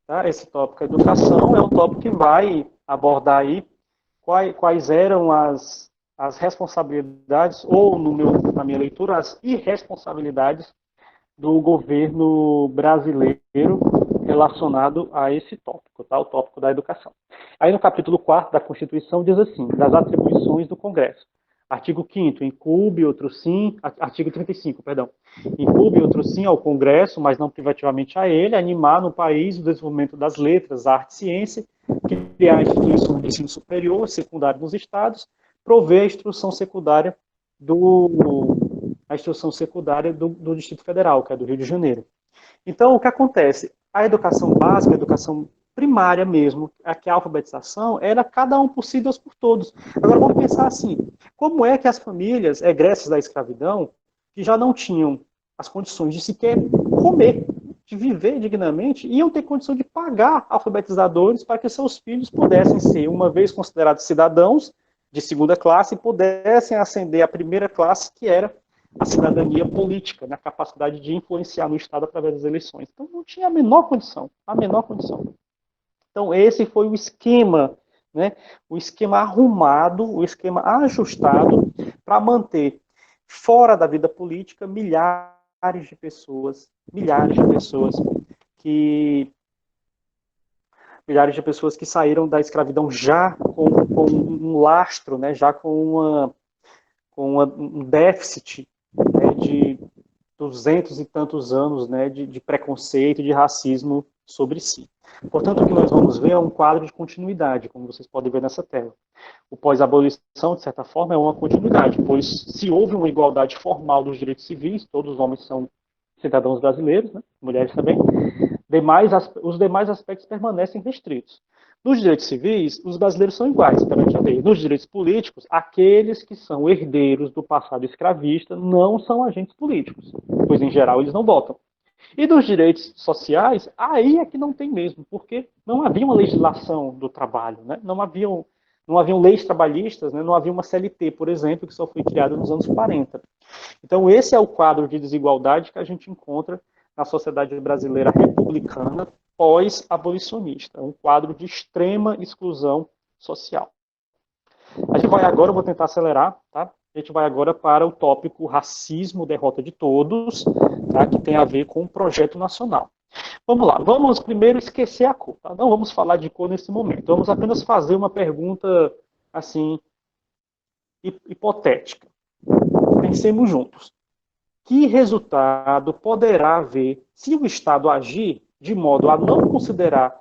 tá? Esse tópico educação é um tópico que vai abordar aí quais eram as responsabilidades, ou na minha leitura, as irresponsabilidades do governo brasileiro relacionado a esse tópico, tá? O tópico da educação. Aí no capítulo 4 da Constituição diz assim, das atribuições do Congresso. Artigo 5º, incube outro sim, artigo 35, perdão, incube outro sim ao Congresso, mas não privativamente a ele, animar no país o desenvolvimento das letras, arte e ciência, criar instituições de ensino superior, secundário nos estados, prover a instrução secundária do Distrito Federal, que é do Rio de Janeiro. Então, o que acontece? A educação básica, a educação primária mesmo, que a alfabetização, era cada um por si, Deus por todos. Agora, vamos pensar assim, como é que as famílias egressas da escravidão, que já não tinham as condições de sequer comer, de viver dignamente, iam ter condição de pagar alfabetizadores para que seus filhos pudessem ser, uma vez considerados cidadãos de segunda classe, pudessem ascender à primeira classe, que era a cidadania política, na capacidade de influenciar no Estado através das eleições. Então, não tinha a menor condição, a menor condição. Então, esse foi o esquema, né? O esquema arrumado, o esquema ajustado para manter fora da vida política milhares de pessoas que saíram da escravidão já com um lastro, né? Já com um déficit, né, de 200 e tantos anos, né, de preconceito e de racismo sobre si. Portanto, o que nós vamos ver é um quadro de continuidade, como vocês podem ver nessa tela. O pós-abolição, de certa forma, é uma continuidade, pois se houve uma igualdade formal dos direitos civis, todos os homens são cidadãos brasileiros, né, mulheres também, os demais aspectos permanecem restritos. Nos direitos civis, os brasileiros são iguais perante a lei. Nos direitos políticos, aqueles que são herdeiros do passado escravista não são agentes políticos, pois, em geral, eles não votam. E dos direitos sociais, aí é que não tem mesmo, porque não havia uma legislação do trabalho, né? Não haviam leis trabalhistas, né? Não havia uma CLT, por exemplo, que só foi criada nos anos 40. Então, esse é o quadro de desigualdade que a gente encontra na sociedade brasileira republicana pós-abolicionista, um quadro de extrema exclusão social. A gente vai agora, eu vou tentar acelerar, tá? A gente vai agora para o tópico racismo, derrota de todos, tá? Que tem a ver com o projeto nacional. Vamos lá, vamos primeiro esquecer a cor, tá? Não vamos falar de cor nesse momento, vamos apenas fazer uma pergunta, assim, hipotética. Pensemos juntos. Que resultado poderá haver se o Estado agir de modo a não considerar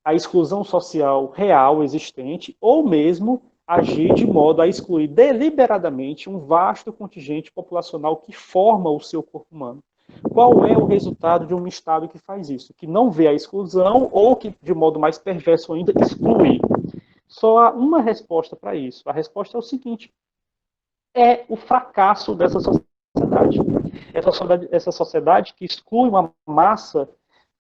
a exclusão social real existente, ou mesmo agir de modo a excluir deliberadamente um vasto contingente populacional que forma o seu corpo humano? Qual é o resultado de um Estado que faz isso? Que não vê a exclusão ou que, de modo mais perverso ainda, exclui? Só há uma resposta para isso. A resposta é o seguinte: é o fracasso dessa sociedade. Essa sociedade que exclui uma massa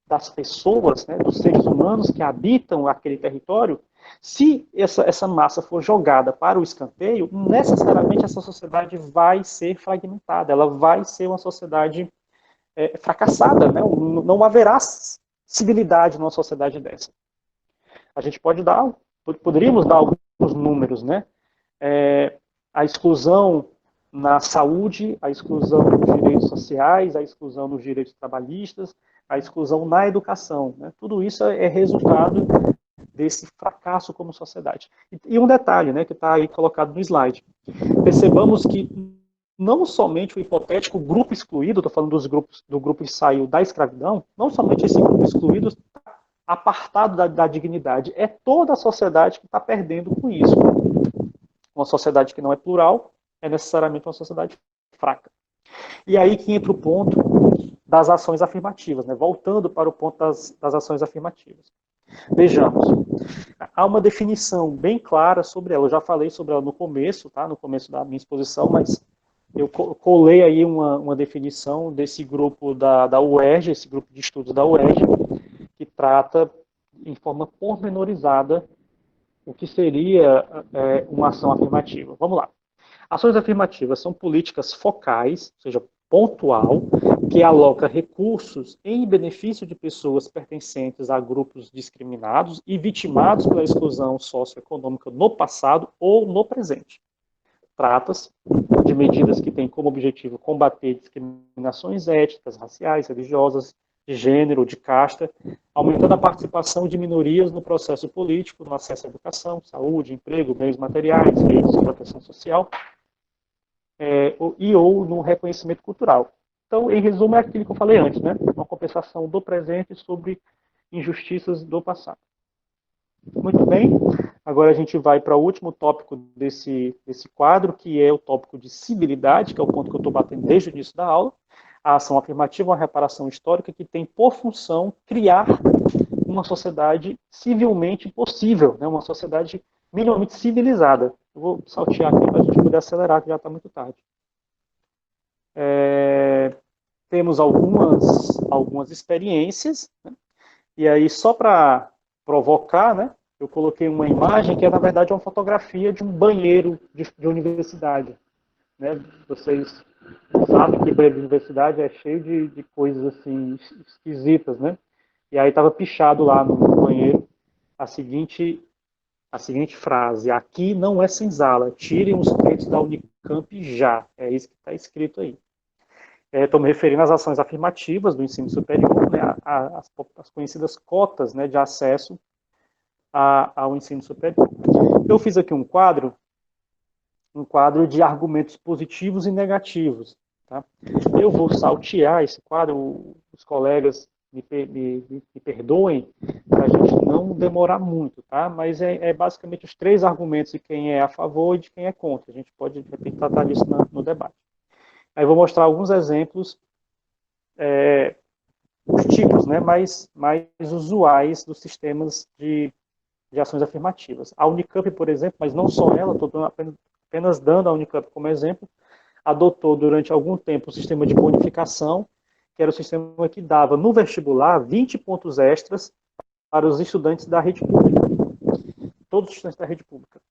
das pessoas, né, dos seres humanos que habitam aquele território, se essa massa for jogada para o escanteio, necessariamente essa sociedade vai ser fragmentada, ela vai ser uma sociedade fracassada, né? Não haverá civilidade numa sociedade dessa. A gente poderíamos dar alguns números, né? A exclusão na saúde, a exclusão nos direitos sociais, a exclusão nos direitos trabalhistas, a exclusão na educação, né? Tudo isso é resultado desse fracasso como sociedade. E um detalhe, né, que está aí colocado no slide. Percebamos que não somente o hipotético grupo excluído, estou falando do grupo que saiu da escravidão, não somente esse grupo excluído está apartado da dignidade, é toda a sociedade que está perdendo com isso. Uma sociedade que não é plural é necessariamente uma sociedade fraca. E aí que entra o ponto das ações afirmativas, né? Voltando para o ponto das ações afirmativas. Vejamos, há uma definição bem clara sobre ela. Eu já falei sobre ela no começo, tá? No começo da minha exposição, mas eu colei aí uma definição desse grupo da UERJ, esse grupo de estudos da UERJ, que trata em forma pormenorizada o que seria uma ação afirmativa. Vamos lá. Ações afirmativas são políticas focais, ou seja, pontual, que aloca recursos em benefício de pessoas pertencentes a grupos discriminados e vitimados pela exclusão socioeconômica no passado ou no presente. Trata-se de medidas que têm como objetivo combater discriminações étnicas, raciais, religiosas, de gênero, de casta, aumentando a participação de minorias no processo político, no acesso à educação, saúde, emprego, bens materiais, direitos de proteção social, ou no reconhecimento cultural. Então, em resumo, é aquilo que eu falei antes, né? Uma compensação do presente sobre injustiças do passado. Muito bem, agora a gente vai para o último tópico desse quadro, que é o tópico de civilidade, que é o ponto que eu estou batendo desde o início da aula. A ação afirmativa é uma reparação histórica que tem por função criar uma sociedade civilmente possível, né? Uma sociedade minimamente civilizada. Eu vou saltear aqui para a gente poder acelerar, que já está muito tarde. Temos algumas experiências, né? E aí, só para provocar, né, eu coloquei uma imagem que é, na verdade, uma fotografia de um banheiro de universidade. Né? Vocês sabem que banheiro de universidade é cheio de coisas assim esquisitas, né? E aí estava pichado lá no banheiro a seguinte frase: aqui não é senzala, tirem os peitos da Unicamp já. É isso que está escrito aí. Estou me referindo às ações afirmativas do ensino superior, né, as conhecidas cotas, né, de acesso ao ensino superior. Eu fiz aqui um quadro de argumentos positivos e negativos. Tá? Eu vou saltear esse quadro, os colegas me perdoem, para a gente não demorar muito, tá? Mas é basicamente os 3 argumentos de quem é a favor e de quem é contra. A gente pode, de repente, tratar disso no debate. Aí vou mostrar alguns exemplos, os tipos, né, mais usuais dos sistemas de ações afirmativas. A Unicamp, por exemplo, mas não só ela, estou apenas dando a Unicamp como exemplo, adotou durante algum tempo o sistema de bonificação, que era o sistema que dava no vestibular 20 pontos extras para os estudantes da rede pública. Todos os estudantes da rede pública.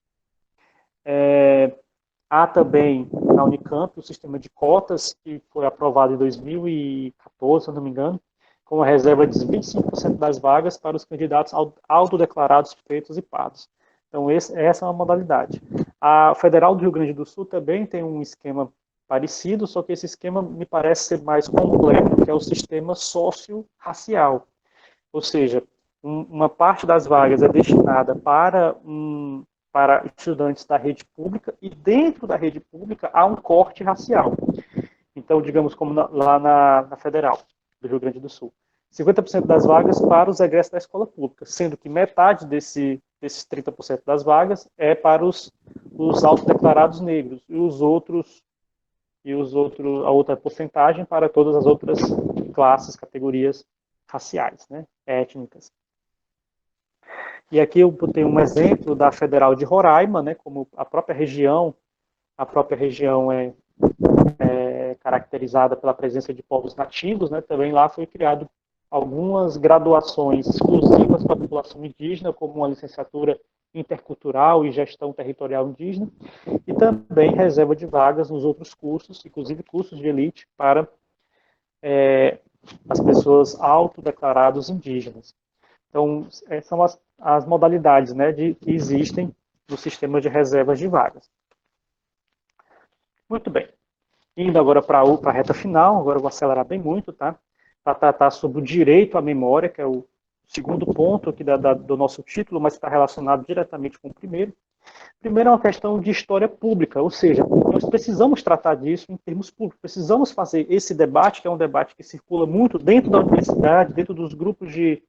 Há também, na Unicamp, o sistema de cotas, que foi aprovado em 2014, se não me engano, com a reserva de 25% das vagas para os candidatos autodeclarados pretos e pardos. Então, essa é uma modalidade. A Federal do Rio Grande do Sul também tem um esquema parecido, só que esse esquema me parece ser mais completo, que é o sistema socio-racial. Ou seja, uma parte das vagas é destinada para estudantes da rede pública, e dentro da rede pública há um corte racial. Então, digamos, como lá na Federal do Rio Grande do Sul. 50% das vagas para os egressos da escola pública, sendo que metade desses 30% das vagas é para os autodeclarados negros, e a outra porcentagem para todas as outras classes, categorias raciais, né, étnicas. E aqui eu botei um exemplo da Federal de Roraima, né, como a própria região é caracterizada pela presença de povos nativos, né, também lá foi criado algumas graduações exclusivas para a população indígena, como uma licenciatura intercultural e gestão territorial indígena, e também reserva de vagas nos outros cursos, inclusive cursos de elite para as pessoas autodeclaradas indígenas. Então, são as modalidades, né, que existem no sistema de reservas de vagas. Muito bem. Indo agora para a reta final, agora eu vou acelerar bem muito, tá? Para tratar sobre o direito à memória, que é o segundo ponto aqui do nosso título, mas está relacionado diretamente com o primeiro. Primeiro é uma questão de história pública, ou seja, nós precisamos tratar disso em termos públicos, precisamos fazer esse debate, que é um debate que circula muito dentro da universidade, dentro dos grupos de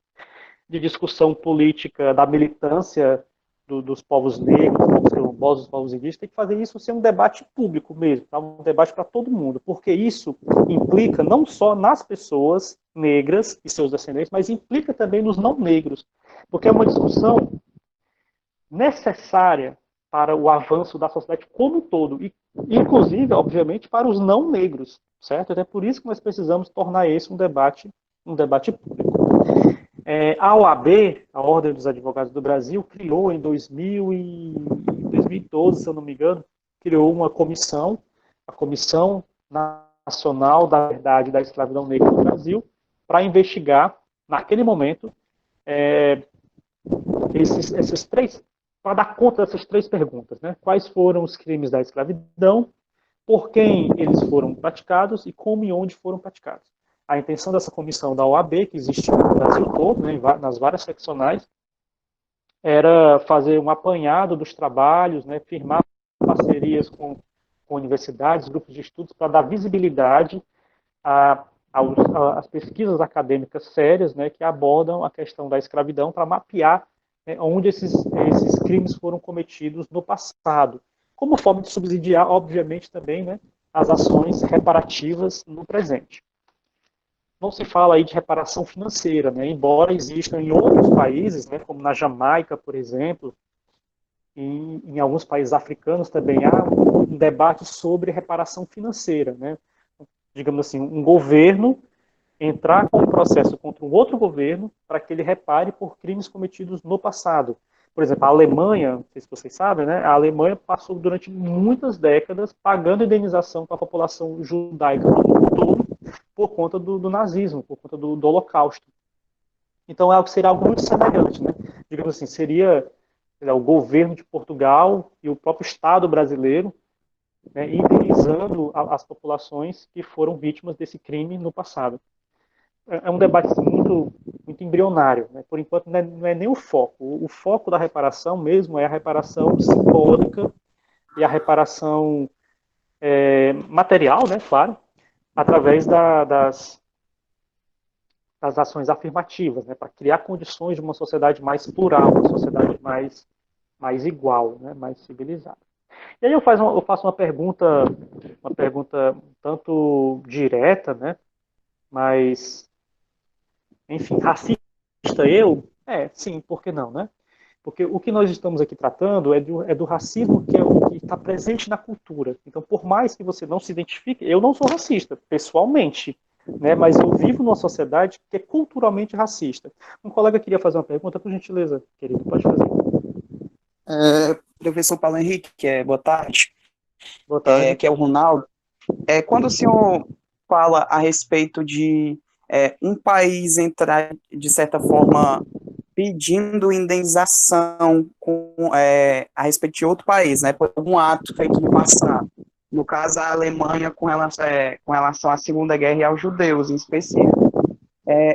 discussão política, da militância dos povos negros, dos povos quilombolas, dos povos indígenas, tem que fazer isso ser um debate público mesmo, tá? Um debate para todo mundo, porque isso implica não só nas pessoas negras e seus descendentes, mas implica também nos não negros, porque é uma discussão necessária para o avanço da sociedade como um todo, e inclusive, obviamente, para os não negros, certo? Até por isso que nós precisamos tornar esse um debate público. A OAB, a Ordem dos Advogados do Brasil, criou em 2012, se eu não me engano, criou uma comissão, a Comissão Nacional da Verdade da Escravidão Negra no Brasil, para investigar, naquele momento, esses três, para dar conta dessas três perguntas, né? Quais foram os crimes da escravidão, por quem eles foram praticados e como e onde foram praticados. A intenção dessa comissão da OAB, que existe no Brasil todo, né, nas várias seccionais, era fazer um apanhado dos trabalhos, né, firmar parcerias com universidades, grupos de estudos, para dar visibilidade às pesquisas acadêmicas sérias, né, que abordam a questão da escravidão, para mapear, né, onde esses crimes foram cometidos no passado, como forma de subsidiar, obviamente, também, né, as ações reparativas no presente. Não se fala aí de reparação financeira, né, embora existam em outros países, né, como na Jamaica, por exemplo, e em alguns países africanos também há um debate sobre reparação financeira, né? Digamos assim, um governo entrar com um processo contra um outro governo para que ele repare por crimes cometidos no passado. Por exemplo, a Alemanha, não sei se vocês sabem, né? A Alemanha passou durante muitas décadas pagando indenização para a população judaica do mundo todo por conta do nazismo, por conta do Holocausto. Então, seria algo muito semelhante, né? Digamos assim, seria o governo de Portugal e o próprio Estado brasileiro, né, indenizando as populações que foram vítimas desse crime no passado. É um debate assim, muito embrionário, né? Por enquanto não é nem o foco. O foco da reparação mesmo é a reparação simbólica e a reparação material, né, claro, através das ações afirmativas, né, para criar condições de uma sociedade mais plural, uma sociedade mais igual, né, mais civilizada. E aí eu faço uma pergunta um tanto direta, né, mas, enfim, racista eu? Sim, por que não, né? Porque o que nós estamos aqui tratando é do racismo que é o que está presente na cultura. Então, por mais que você não se identifique, eu não sou racista, pessoalmente, né? Mas eu vivo numa sociedade que é culturalmente racista. Um colega queria fazer uma pergunta, por gentileza, querido, pode fazer. Professor Paulo Henrique, boa tarde, Boa tarde. que é o Ronaldo. Quando o senhor fala a respeito de um país entrar, de certa forma, pedindo indenização a respeito de outro país, né, por algum ato feito no passado, no caso a Alemanha com relação à Segunda Guerra e aos judeus em específico,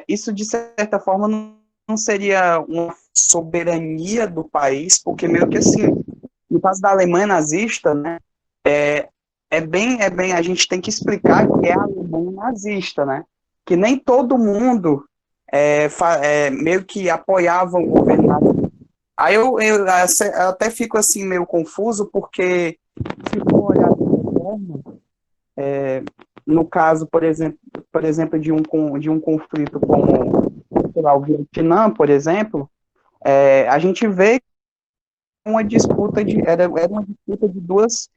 isso de certa forma não seria uma soberania do país, porque meio que assim, no caso da Alemanha nazista, né, a gente tem que explicar que é a Alemanha nazista, né, que nem todo mundo meio que apoiava o governo nazista. Aí eu até fico assim meio confuso, porque se for olhar dessa forma, no caso, por exemplo de um conflito como, sei lá, o Vietnã, por exemplo, a gente vê era uma disputa de duas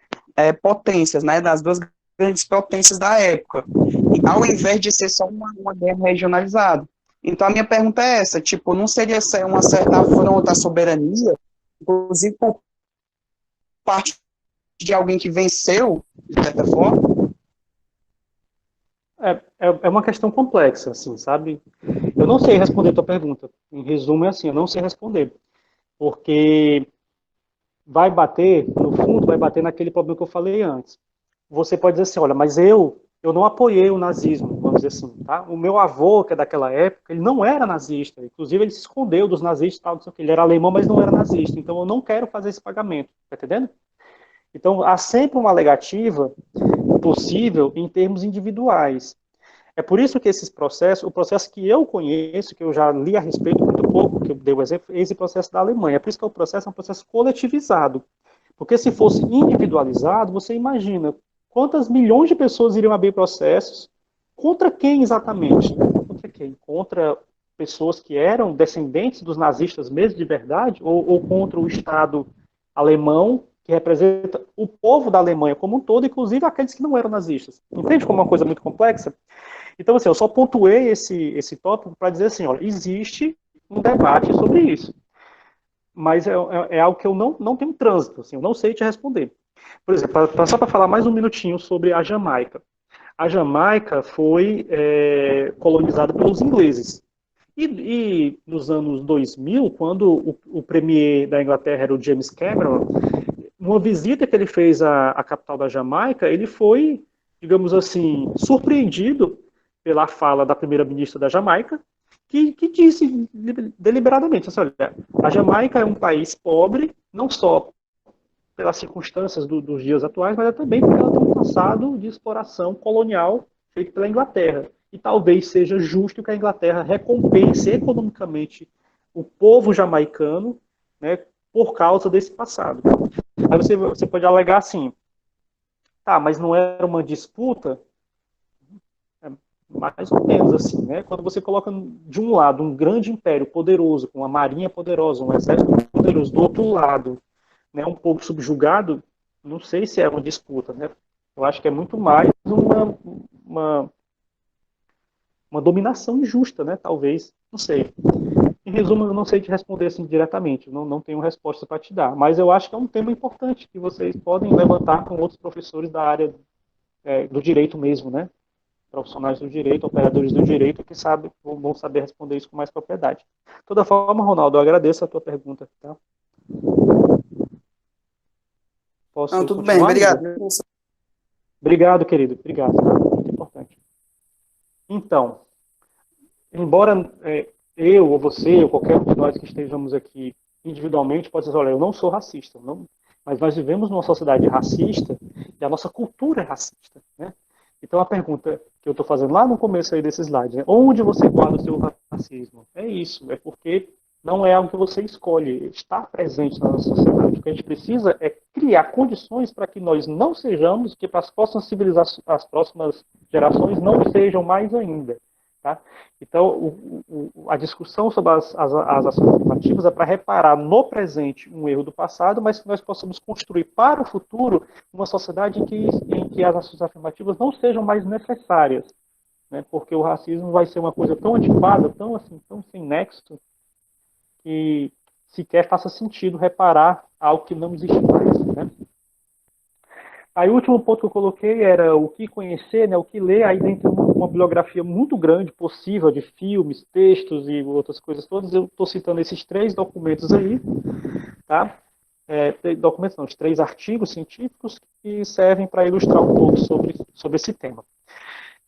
potências, né, das duas grandes potências da época, e, ao invés de ser só uma guerra regionalizada. Então a minha pergunta é essa, tipo, não seria uma certa afronta à soberania, inclusive por parte de alguém que venceu, de certa forma? É uma questão complexa, assim, sabe? Eu não sei responder a tua pergunta. Em resumo, é assim, eu não sei responder. Porque no fundo, vai bater naquele problema que eu falei antes. Você pode dizer assim, olha, mas eu não apoiei o nazismo, vamos dizer assim, tá? O meu avô, que é daquela época, ele não era nazista. Inclusive, ele se escondeu dos nazistas, tal, não sei o que. Ele era alemão, mas não era nazista. Então, eu não quero fazer esse pagamento, tá entendendo? Então, há sempre uma alegativa possível em termos individuais. É por isso que o processo que eu conheço, que eu já li a respeito muito pouco, que eu dei o exemplo, é esse processo da Alemanha. É por isso que o processo é um processo coletivizado. Porque se fosse individualizado, você imagina quantas milhões de pessoas iriam abrir processos, contra quem exatamente? Contra quem? Contra pessoas que eram descendentes dos nazistas mesmo de verdade, ou contra o Estado alemão, que representa o povo da Alemanha como um todo, inclusive aqueles que não eram nazistas. Entende como é uma coisa muito complexa? Então, assim, eu só pontuei esse tópico para dizer assim, olha, existe um debate sobre isso. Mas é algo que eu não tenho trânsito, assim, eu não sei te responder. Por exemplo, só para falar mais um minutinho sobre a Jamaica. A Jamaica foi colonizada pelos ingleses. E nos anos 2000, quando o premier da Inglaterra era o James Cameron, uma visita que ele fez à capital da Jamaica, ele foi, digamos assim, surpreendido pela fala da primeira-ministra da Jamaica, que disse deliberadamente, assim, olha, a Jamaica é um país pobre, não só pelas circunstâncias dos dias atuais, mas também porque ela tem um passado de exploração colonial feito pela Inglaterra. E talvez seja justo que a Inglaterra recompense economicamente o povo jamaicano, né, por causa desse passado. Aí você pode alegar assim, tá, mas não era uma disputa? Mais ou menos assim, né? Quando você coloca de um lado um grande império poderoso, com uma marinha poderosa, um exército poderoso, do outro lado, né, um povo subjugado, não sei se é uma disputa, né? Eu acho que é muito mais uma dominação injusta, né? Talvez, não sei. Em resumo, eu não sei te responder assim diretamente, não tenho resposta para te dar, mas eu acho que é um tema importante que vocês podem levantar com outros professores da área do direito mesmo, né? Profissionais do direito, operadores do direito, que vão saber responder isso com mais propriedade. De toda forma, Ronaldo, eu agradeço a tua pergunta. Tá? Posso Não, tudo continuar, bem, obrigado. Obrigado, querido. Obrigado. Tá? Muito importante. Então, embora eu ou você ou qualquer um de nós que estejamos aqui individualmente pode dizer, olha, eu não sou racista, mas nós vivemos numa sociedade racista e a nossa cultura é racista, né? Então a pergunta que eu estou fazendo lá no começo aí desse slide, né? Onde você guarda o seu racismo? É isso, é porque não é algo que você escolhe, está presente na nossa sociedade. O que a gente precisa é criar condições para que nós não sejamos, que para as próximas civilizações, as próximas gerações não sejam mais ainda. Tá? Então, a discussão sobre as ações afirmativas é para reparar no presente um erro do passado, mas que nós possamos construir para o futuro uma sociedade em que as ações afirmativas não sejam mais necessárias, né? Porque o racismo vai ser uma coisa tão antiquada, tão sem nexo, que sequer faça sentido reparar algo que não existe mais. Né? Aí o último ponto que eu coloquei era o que conhecer, né, o que ler, aí dentro de uma bibliografia muito grande possível de filmes, textos e outras coisas todas, eu estou citando esses 3 documentos aí, tá? Documentos não, de 3 artigos científicos que servem para ilustrar um pouco sobre esse tema.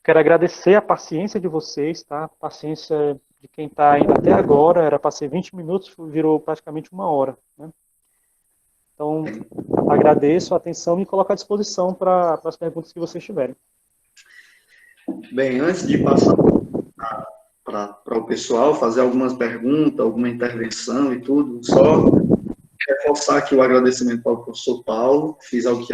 Quero agradecer a paciência de vocês, tá? A paciência de quem está ainda até agora, era para ser 20 minutos, virou praticamente 1 hora, né? Então, agradeço a atenção e me coloco à disposição para as perguntas que vocês tiverem. Bem, antes de passar para o pessoal, fazer algumas perguntas, alguma intervenção e tudo, só reforçar aqui o agradecimento ao professor Paulo, fiz aqui